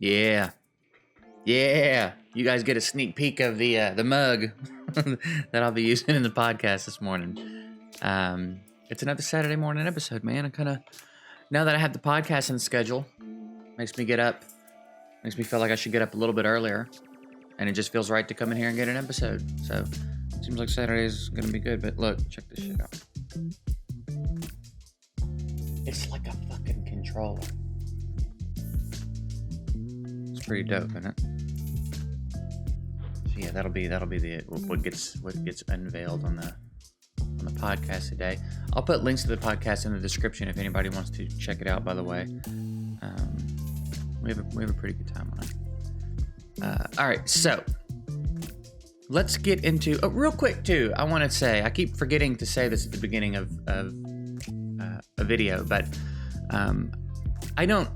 Yeah. Yeah. You guys get a sneak peek of the mug that I'll be using in the podcast this morning. It's another Saturday morning episode, man. Now that I have the podcast in the schedule, makes me feel like I should get up a little bit earlier. And it just feels right to come in here and get an episode. So, seems like Saturday's going to be good. But look, check this shit out. It's like a fucking controller. It's pretty dope, isn't it? So yeah, that'll be what gets unveiled on the podcast today. I'll put links to the podcast in the description if anybody wants to check it out. By the way, we have a pretty good time on it. All right, so let's get into real quick too. I want to say I keep forgetting to say this at the beginning of a video, but I don't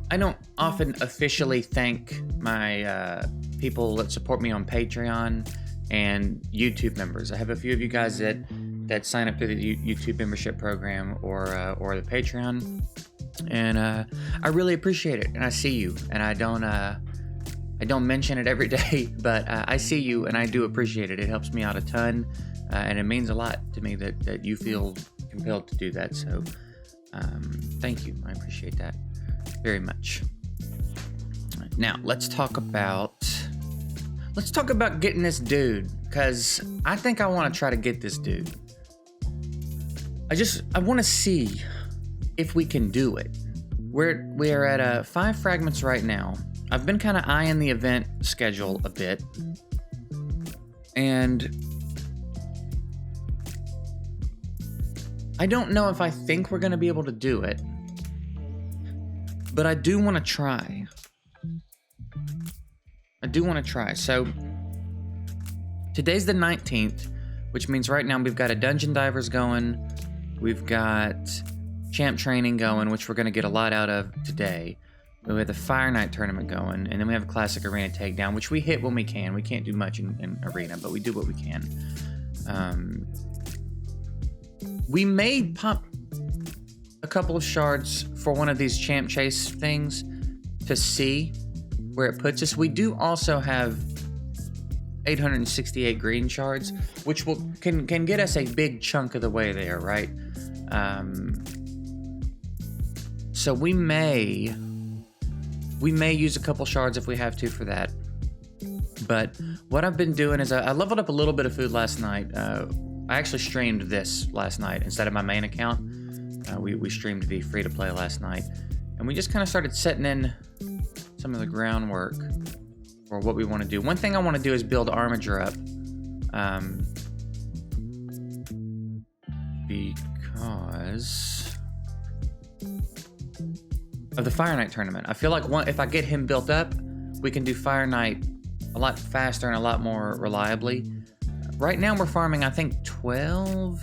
often officially thank my people that support me on Patreon and YouTube members. I have a few of you guys that sign up to the YouTube membership program or the Patreon, and I really appreciate it. And I see you, and I don't mention it every day, but I see you and I do appreciate it. It helps me out a ton, and it means a lot to me that you feel compelled to do that. So thank you. I appreciate that very much. Right, now let's talk about getting this dude, because I think I want to try to get this dude. I want to see if we can do it. We're at 5 fragments right now. I've been kind of eyeing the event schedule a bit, and I don't know if I think we're going to be able to do it, but I do want to try. So today's the 19th, which means right now we've got a Dungeon Divers going, we've got champ training going, which we're going to get a lot out of today. We have the Fire Night tournament going, and then we have a classic arena takedown, which we hit when we can. We can't do much in arena, but we do what we can. We may pop a couple of shards for one of these champ chase things to see where it puts us. We do also have 868 green shards, which can get us a big chunk of the way there, right? So we may use a couple shards if we have to for that. But what I've been doing is I leveled up a little bit of food last night. I actually streamed this last night instead of my main account. We streamed the free-to-play last night. And we just kind of started setting in some of the groundwork for what we want to do. One thing I want to do is build Armiger up. Because of the Fire Night tournament. I feel like if I get him built up, we can do Fire Night a lot faster and a lot more reliably. Right now we're farming, I think, 12.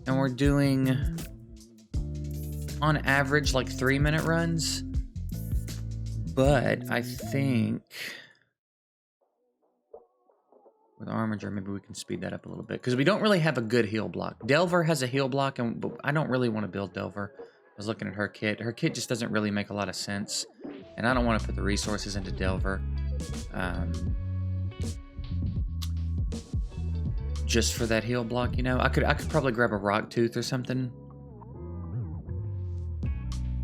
And we're doing, on average, like 3-minute runs. But I think with Armiger, maybe we can speed that up a little bit. Because we don't really have a good heal block. Delver has a heal block, but I don't really want to build Delver. I was looking at her kit. Her kit just doesn't really make a lot of sense. And I don't want to put the resources into Delver. Just for that heal block, you know? I could probably grab a Rock Tooth or something.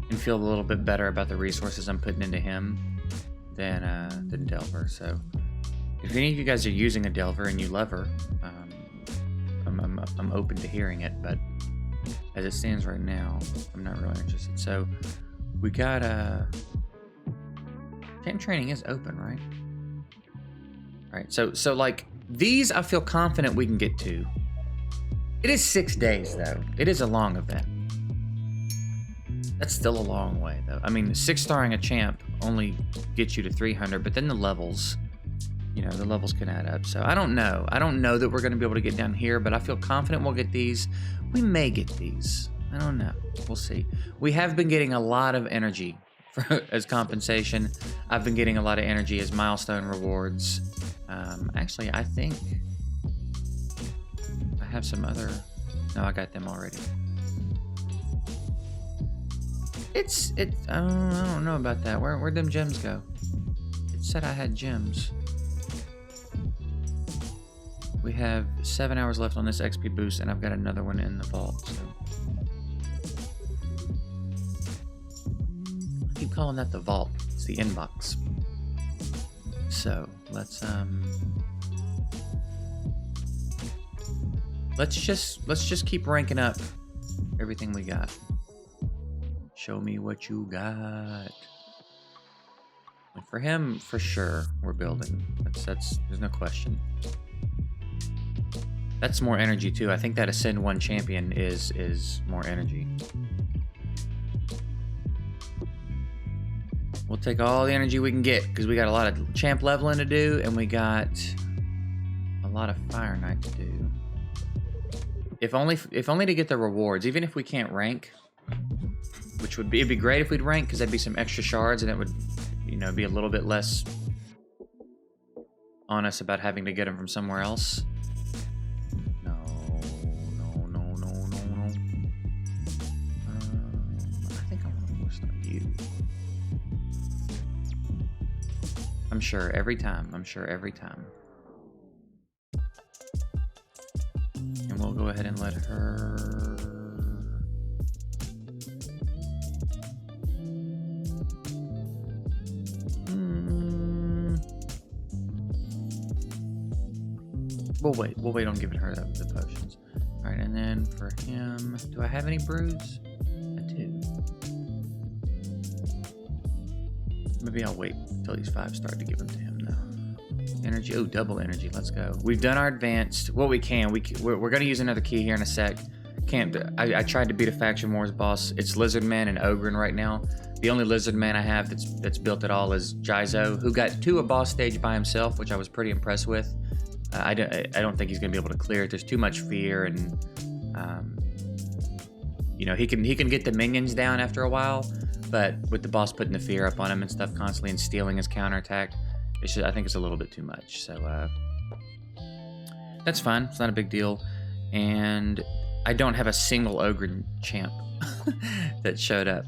And feel a little bit better about the resources I'm putting into him than Delver. So if any of you guys are using a Delver and you love her, I'm open to hearing it, but as it stands right now, I'm not really interested. So we got champ training is open, right? All right, so like these I feel confident we can get to. It is 6 days though. It is a long event. That's still a long way though. I mean, 6-starring a champ only gets you to 300, but then the levels, you know, the levels can add up. So I don't know. I don't know that we're going to be able to get down here, but I feel confident we'll get these. We may get these. I don't know. We'll see. We have been getting a lot of energy as compensation. I've been getting a lot of energy as milestone rewards. Actually, I think I have some other... No, I got them already. I don't know about that. Where'd them gems go? It said I had gems. We have 7 hours left on this XP boost, and I've got another one in the vault. So. I keep calling that the vault. It's the inbox. So let's just keep ranking up everything we got. Show me what you got. And for him, for sure, we're building. That's there's no question. That's more energy too. I think that Ascend 1 champion is more energy. We'll take all the energy we can get because we got a lot of champ leveling to do and we got a lot of Fire Knight to do. If only to get the rewards, even if we can't rank, which it'd be great if we'd rank because that'd be some extra shards and it would, you know, be a little bit less on us about having to get them from somewhere else. No. I think I want to post on you. I'm sure every time. And we'll go ahead and let her... We'll wait on giving her the potions. All right, and then for him, do I have any brews? I do. Maybe I'll wait until he's 5-star to give them to him now. Energy, oh, double energy, let's go. We've done our advanced, what we can. We're gonna use another key here in a sec. I tried to beat a Faction Wars boss. It's Lizardman and Ogren right now. The only Lizardman I have that's built at all is Jizo, who got to a boss stage by himself, which I was pretty impressed with. I don't think he's gonna be able to clear it. There's too much fear, and you know, he can get the minions down after a while, but with the boss putting the fear up on him and stuff constantly and stealing his counterattack, I think it's a little bit too much. So that's fine. It's not a big deal. And I don't have a single Ogre champ that showed up.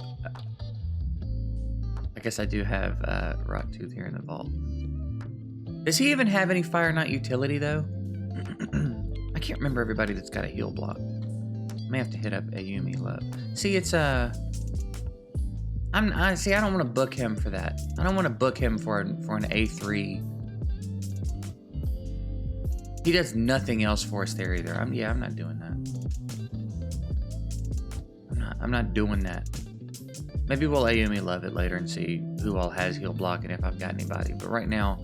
I guess I do have Rocktooth here in the vault. Does he even have any Fire Knight utility, though? I can't remember everybody that's got a heal block. I may have to hit up Ayumi Love. See, it's I don't want to book him for that. I don't want to book him for an A3. He does nothing else for us there either. I'm not doing that. I'm not doing that. Maybe we'll Ayumi Love it later and see who all has heal block and if I've got anybody. But right now,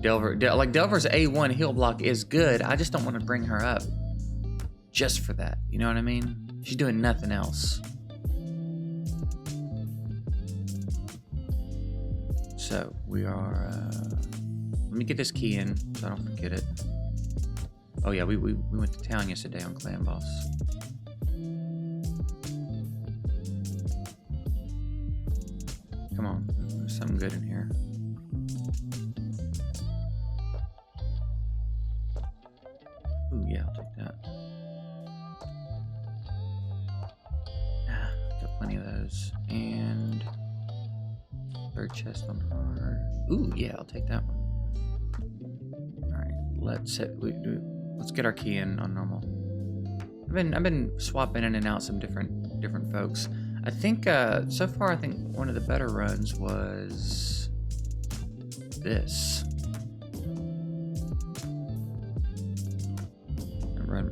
Delver's A1 heal block is good. I just don't want to bring her up just for that. You know what I mean? She's doing nothing else. So we are. Let me get this key in so I don't forget it. Oh yeah, we went to town yesterday on Clan Boss. Come on, there's something good in here. Ooh, yeah, I'll take that. Got plenty of those. And third chest on hard. Ooh, yeah, I'll take that one. All right, let's get our key in on normal. I've been swapping in and out some different folks. I think so far I think one of the better runs was this.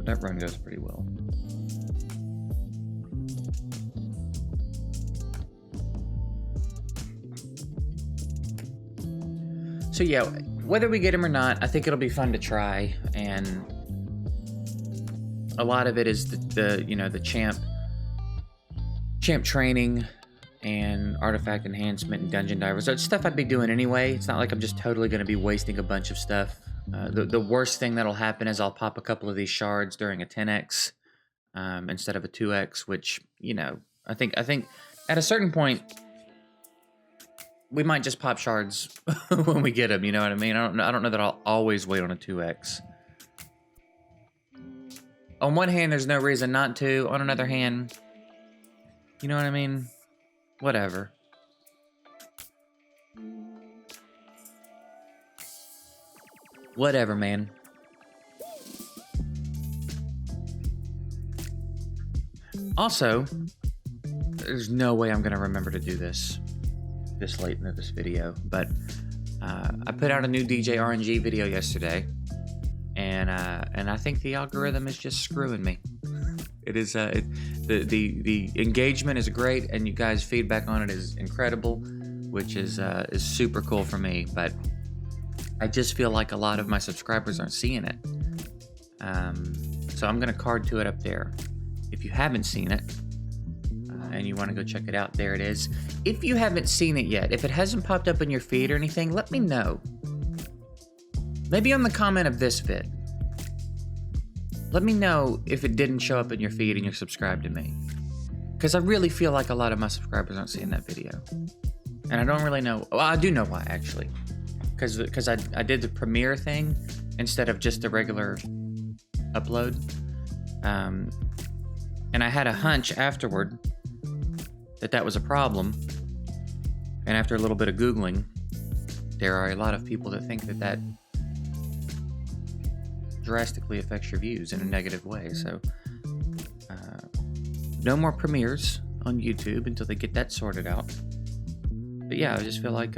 That run goes pretty well. So yeah, whether we get him or not, I think it'll be fun to try, and a lot of it is the champ training and artifact enhancement and dungeon divers. That's stuff I'd be doing anyway. It's not like I'm just totally going to be wasting a bunch of stuff. The worst thing that'll happen is I'll pop a couple of these shards during a 10x instead of a 2x, which, you know, I think at a certain point we might just pop shards when we get them. You know what I mean? I don't know that I'll always wait on a 2x. On one hand, there's no reason not to. On another hand, you know what I mean? Whatever. Whatever, man. Also, there's no way I'm gonna remember to do this late into this video, but I put out a new DJ RNG video yesterday, and I think the algorithm is just screwing me. It is the engagement is great, and you guys' feedback on it is incredible, which is super cool for me. But I just feel like a lot of my subscribers aren't seeing it, so I'm gonna card to it up there. If you haven't seen it and you want to go check it out, there it is. If you haven't seen it yet, if it hasn't popped up in your feed or anything, let me know. Maybe on the comment of this vid. Let me know if it didn't show up in your feed and you're subscribed to me. Because I really feel like a lot of my subscribers aren't seeing that video. And I don't really know. Well, I do know why, actually. Because I did the premiere thing instead of just the regular upload. And I had a hunch afterward that was a problem. And after a little bit of Googling, there are a lot of people that think that drastically affects your views in a negative way. So no more premieres on YouTube until they get that sorted out. But yeah, I just feel like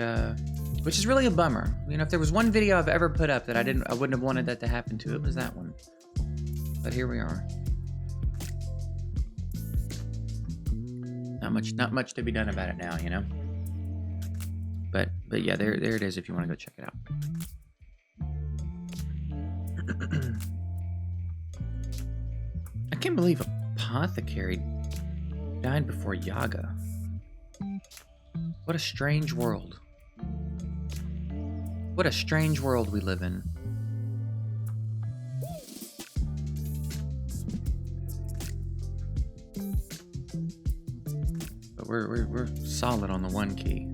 which is really a bummer. You know, if there was one video I've ever put up that I wouldn't have wanted that to happen to, it was that one. But here we are. Not much to be done about it now, you know. But yeah, there it is if you want to go check it out. I can't believe Apothecary died before Yaga. What a strange world. What a strange world we live in. But we're solid on the one key.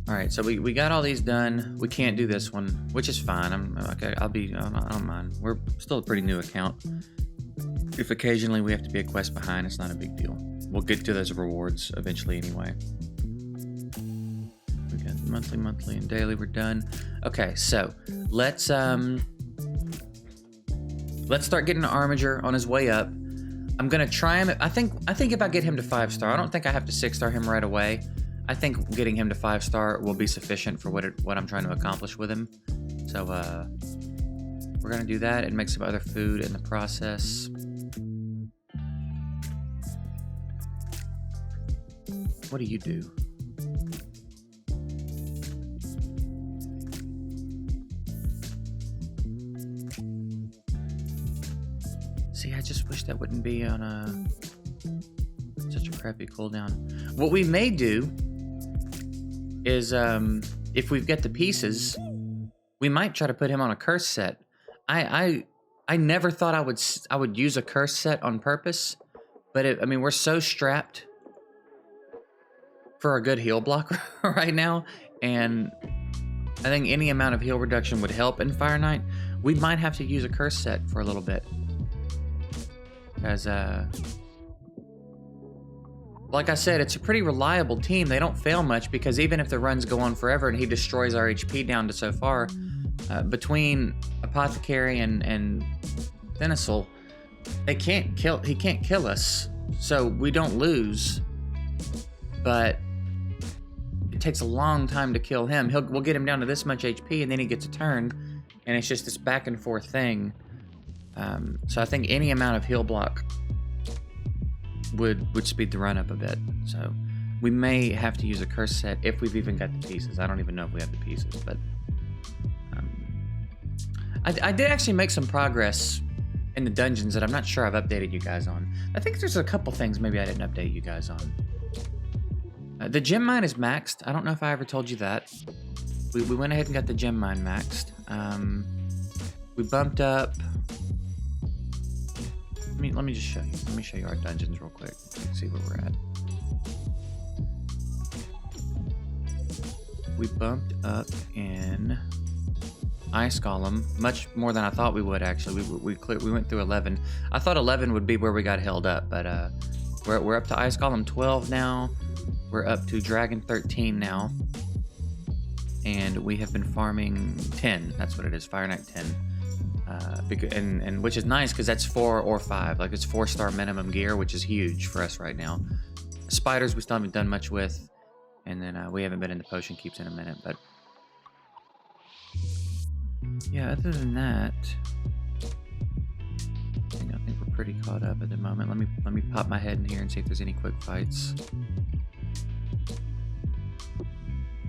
Alright, so we got all these done. We can't do this one, which is fine. I don't mind. We're still a pretty new account. If occasionally we have to be a quest behind, it's not a big deal. We'll get to those rewards eventually anyway. We got monthly, and daily. We're done. Okay, so let's start getting the Armiger on his way up. I'm gonna try him. I think if I get him to 5-star, I don't think I have to 6-star him right away. I think getting him to 5-star will be sufficient for what I'm trying to accomplish with him. So we're gonna do that and make some other food in the process. What do you do? See, I just wish that wouldn't be on such a crappy cooldown. What we may do is, if we've got the pieces, we might try to put him on a curse set. I never thought I would use a curse set on purpose, but I mean, we're so strapped for a good heal block right now, and I think any amount of heal reduction would help in Fire Knight. We might have to use a curse set for a little bit. Because, like I said, it's a pretty reliable team. They don't fail much because even if the runs go on forever and he destroys our HP down to so far, between Apothecary and Thenisol, he can't kill us. So we don't lose, but it takes a long time to kill him. We'll get him down to this much HP and then he gets a turn, and it's just this back and forth thing. So I think any amount of heal block would speed the run up a bit. So we may have to use a curse set if we've even got the pieces. I don't even know if we have the pieces, but I did actually make some progress in the dungeons that I'm not sure I've updated you guys on. I think there's a couple things maybe I didn't update you guys on. The gem mine is maxed. I don't know if I ever told you that. We went ahead and got the gem mine maxed. We bumped up. Let me just show you. Let me show you our dungeons real quick. Let's see where we're at. We bumped up in Ice Golem much more than I thought we would. Actually, we went through 11. I thought 11 would be where we got held up, but We're up to Ice Golem 12 now. We're up to Dragon 13 now. And we have been farming 10. That's what it is, Fire Knight 10. And which is nice because that's 4 or 5. Like it's 4-star minimum gear, which is huge for us right now. Spiders we still haven't done much with. And then we haven't been in the potion keeps in a minute, but yeah, other than that, I think we're pretty caught up at the moment. Let me pop my head in here and see if there's any quick fights.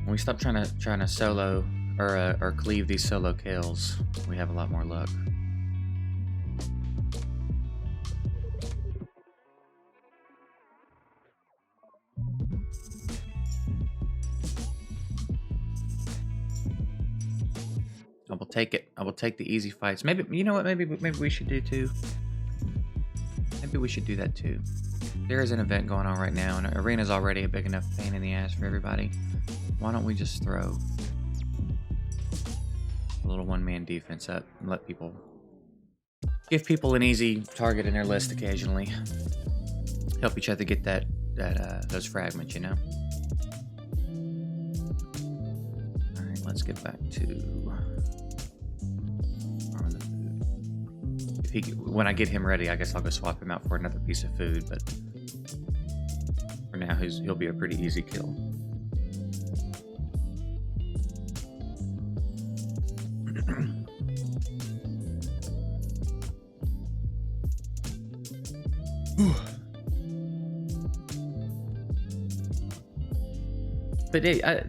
When we stop trying to solo or cleave these solo kills, we have a lot more luck. I will take it. I will take the easy fights. Maybe, you know what? Maybe we should do too. Maybe we should do that too. There is an event going on right now, and arena's already a big enough pain in the ass for everybody. Why don't we just throw a little one-man defense up and let people give people an easy target in their list occasionally. Help each other get those fragments, you know. All right, let's get back to when I get him ready, I guess I'll go swap him out for another piece of food, but for now he'll be a pretty easy kill. But hey, I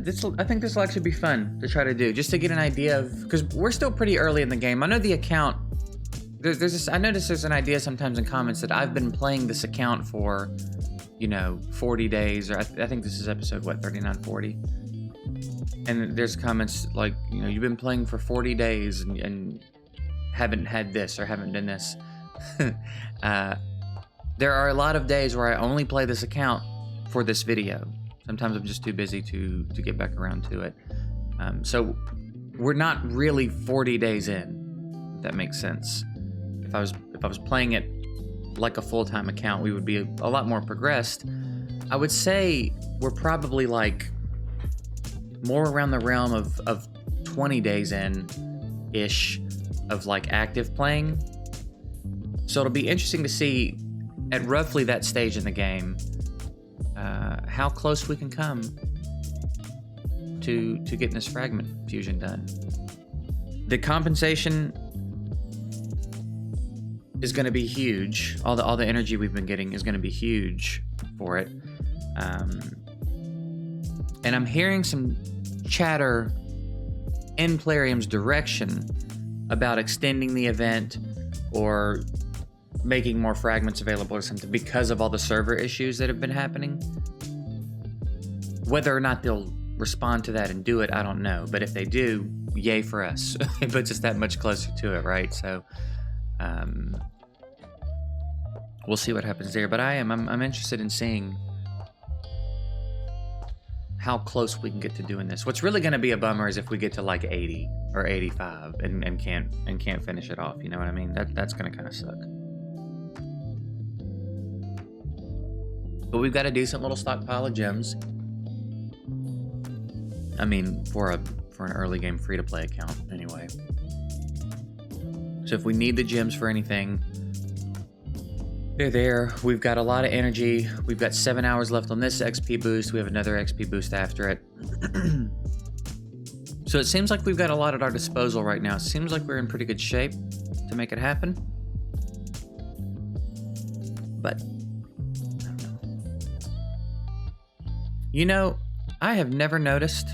think this will actually be fun to try to do, just to get an idea of, because we're still pretty early in the game. I know the account. I noticed there's an idea sometimes in comments that I've been playing this account for, 40 days, or I think this is episode, 39, 40? And there's comments like, you've been playing for 40 days and haven't had this or haven't done this. There are a lot of days where I only play this account for this video. Sometimes I'm just too busy to get back around to it. So we're not really 40 days in, if that makes sense. If I was playing it like a full-time account, we would be a lot more progressed. I would say we're probably like more around the realm of 20 days in-ish of like active playing. So it'll be interesting to see at roughly that stage in the game how close we can come to getting this fragment fusion done. The compensation is going to be huge. All the energy we've been getting is going to be huge for it. And I'm hearing some chatter in Plarium's direction about extending the event or making more fragments available or something because of all the server issues that have been happening. Whether or not they'll respond to that and do it, I don't know. But if they do, yay for us. It puts us that much closer to it, right? So we'll see what happens there. But I'm interested in seeing how close we can get to doing this. What's really going to be a bummer is if we get to like 80 or 85 and can't finish it off. You know what I mean? That's going to kind of suck. But we've got a decent little stockpile of gems. I mean, for an early game free-to-play account, anyway. So if we need the gems for anything, they're there. We've got a lot of energy. We've got 7 hours left on this XP boost. We have another XP boost after it. So it seems like we've got a lot at our disposal right now. It seems like we're in pretty good shape to make it happen. But I have never noticed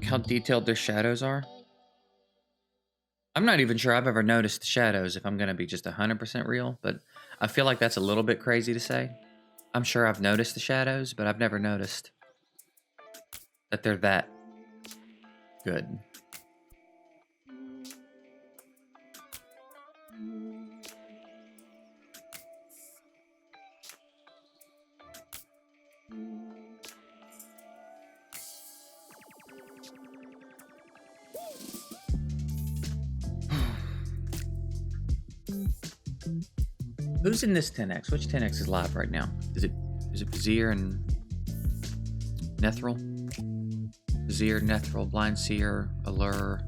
how detailed their shadows are. I'm not even sure I've ever noticed the shadows, if I'm going to be just 100% real, but I feel like that's a little bit crazy to say. I'm sure I've noticed the shadows, but I've never noticed that they're that good. Who's in this 10x? Which 10x is live right now? Is it Vizier and Nethril? Vizier, Nethril, Blind Seer, Allure.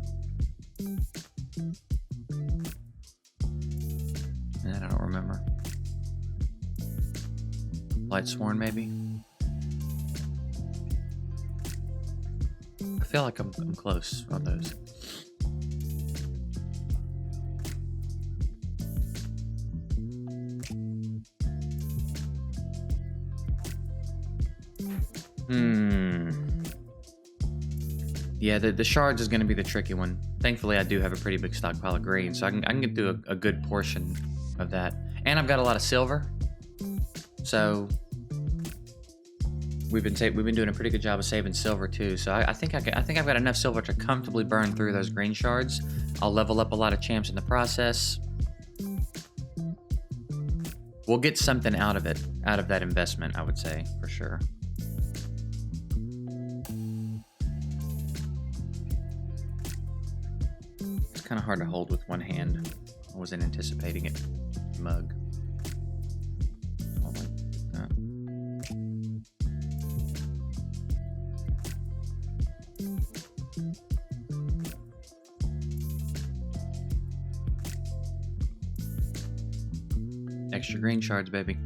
And I don't remember. Light Sworn, maybe? I feel like I'm close on those. Yeah, the shards is going to be the tricky one. Thankfully, I do have a pretty big stockpile of green, so I can get through a good portion of that. And I've got a lot of silver, so we've been doing a pretty good job of saving silver too. So I think I've got enough silver to comfortably burn through those green shards. I'll level up a lot of champs in the process. We'll get something out of that investment, I would say, for sure. Kind of hard to hold with one hand. I wasn't anticipating it. Mug. Like that. Extra green shards, baby.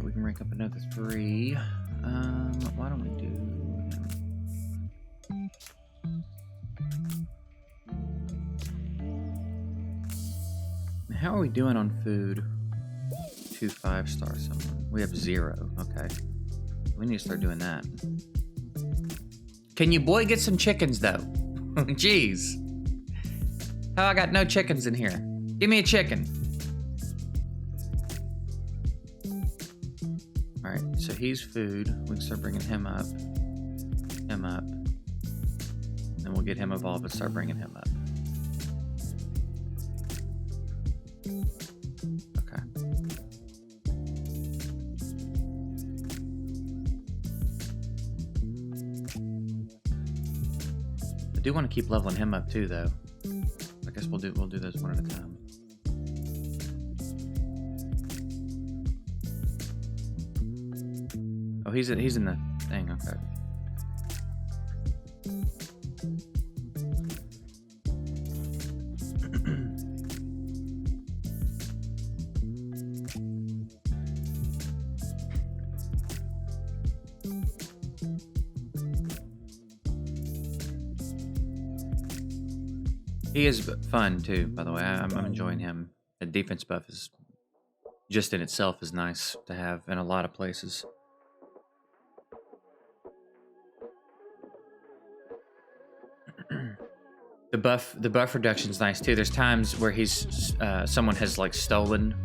We can rank up another 3. Why don't we do him? How are we doing on food? 2 5-star someone. We have 0. Okay. We need to start doing that. Can you boy get some chickens though? Jeez. How I got no chickens in here? Give me a chicken. Alright, so he's food. We can start bringing him up. Him up. Then we'll get him evolved and start bringing him up. Okay. I do want to keep leveling him up too, though. I guess we'll do those one at a time. Oh, he's in the thing. Okay. He is fun too, by the way. I'm enjoying him. The defense buff is just in itself is nice to have in a lot of places. The buff reduction is nice too. There's times where he's someone has like stolen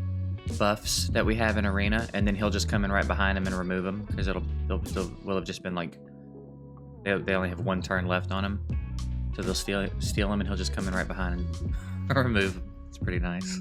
buffs that we have in arena, and then he'll just come in right behind him and remove them because will have just been like they only have 1 turn left on him, so they'll steal him and he'll just come in right behind and remove him. It's pretty nice.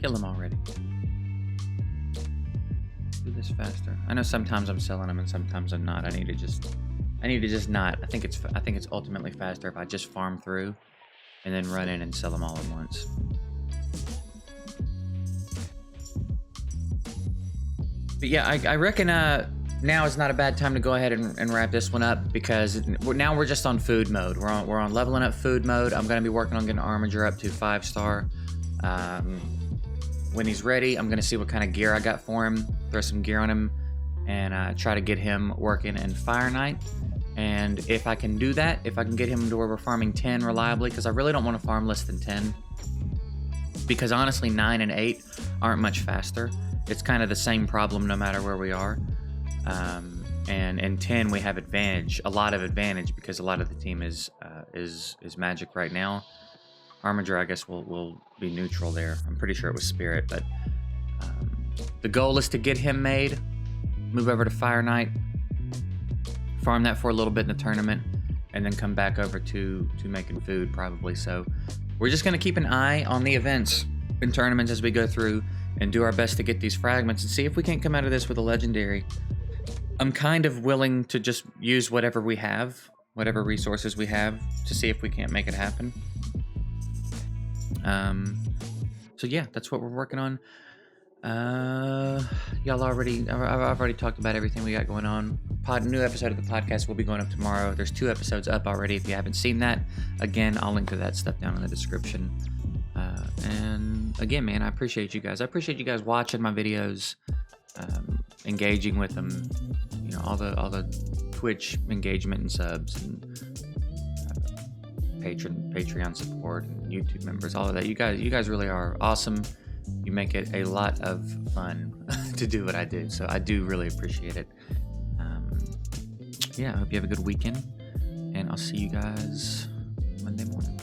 Kill him already. Do this faster. I know sometimes I'm selling them and sometimes I'm not. I need to just not. I think it's ultimately faster if I just farm through and then run in and sell them all at once. But yeah, I reckon now is not a bad time to go ahead and wrap this one up, because now we're just on food mode. We're on leveling up food mode. I'm gonna be working on getting Armiger up to 5-star. When he's ready, I'm gonna see what kind of gear I got for him, throw some gear on him, and try to get him working in Fire Knight. And if I can do that, if I can get him to where we're farming 10 reliably, because I really don't want to farm less than 10, because honestly 9 and 8 aren't much faster. It's kind of the same problem no matter where we are. and in 10 we have advantage, a lot of advantage, because a lot of the team is magic right now. Armiger, I guess, will be neutral there. I'm pretty sure it was Spirit, but the goal is to get him made, move over to Fire Knight, farm that for a little bit in the tournament, and then come back over to making food, probably. So we're just going to keep an eye on the events and tournaments as we go through and do our best to get these fragments and see if we can't come out of this with a legendary. I'm kind of willing to just use whatever we have, whatever resources we have, to see if we can't make it happen. So yeah, that's what we're working on. I've already talked about everything we got going on. New episode of the podcast will be going up tomorrow. There's 2 episodes up already. If you haven't seen that, again, I'll link to that stuff down in the description. And again, man, I appreciate you guys. I appreciate you guys watching my videos, engaging with them. You know, all the Twitch engagement and subs and Patreon support and YouTube members, all of that. You guys really are awesome. You make it a lot of fun to do what I do, so I do really appreciate it. Yeah, I hope you have a good weekend, and I'll see you guys Monday morning.